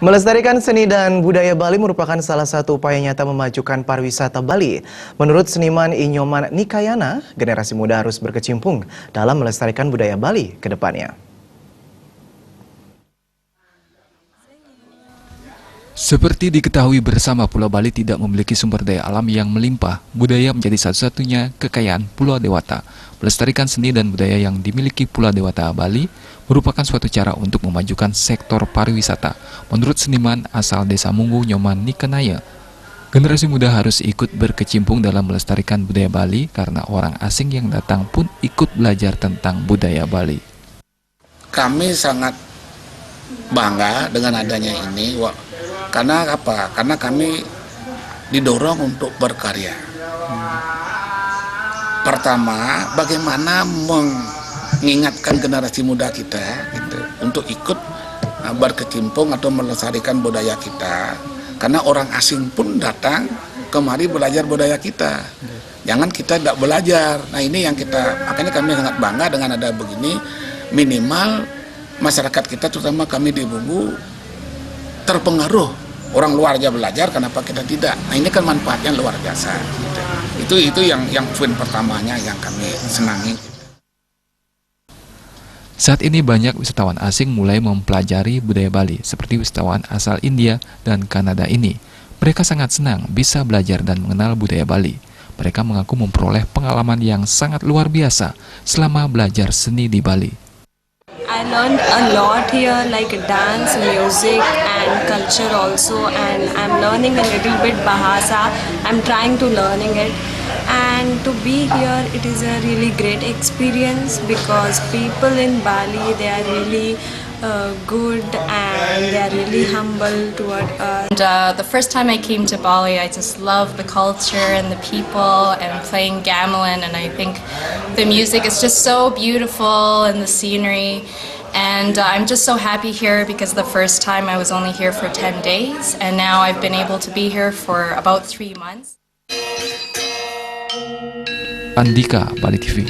Melestarikan seni dan budaya Bali merupakan salah satu upaya nyata memajukan pariwisata Bali. Menurut seniman Inyoman Nikayana, generasi muda harus berkecimpung dalam melestarikan budaya Bali ke depannya. Seperti diketahui bersama, Pulau Bali tidak memiliki sumber daya alam yang melimpah. Budaya menjadi satu-satunya kekayaan Pulau Dewata. Melestarikan seni dan budaya yang dimiliki Pulau Dewata Bali merupakan suatu cara untuk memajukan sektor pariwisata. Menurut seniman asal Desa Munggu, Nyoman Nikenaya, generasi muda harus ikut berkecimpung dalam melestarikan budaya Bali karena orang asing yang datang pun ikut belajar tentang budaya Bali. Kami sangat bangga dengan adanya ini. Karena apa? Karena kami didorong untuk berkarya. Pertama, bagaimana mengingatkan generasi muda kita gitu, untuk ikut berkecimpung atau melestarikan budaya kita. Karena orang asing pun datang kemari belajar budaya kita. Jangan kita tidak belajar. Nah ini yang makanya kami sangat bangga dengan ada begini. Minimal masyarakat kita, terutama kami di Munggu, terpengaruh. Orang luar aja belajar, kenapa kita tidak? Nah ini kan manfaatnya luar biasa. Gitu. Itu yang poin pertamanya yang kami senangi. Saat ini banyak wisatawan asing mulai mempelajari budaya Bali, seperti wisatawan asal India dan Kanada ini. Mereka sangat senang bisa belajar dan mengenal budaya Bali. Mereka mengaku memperoleh pengalaman yang sangat luar biasa selama belajar seni di Bali. I learned a lot here, like dance, music and culture also, and I'm learning a little bit Bahasa. I'm trying to learning it, and to be here it is a really great experience because people in Bali, they are really good and they are really humble toward us. And the first time I came to Bali, I just loved the culture and the people and playing gamelan, and I think the music is just so beautiful and the scenery. And I'm just so happy here because the first time I was only here for 10 days and now I've been able to be here for about 3 months. Andika, Bali TV.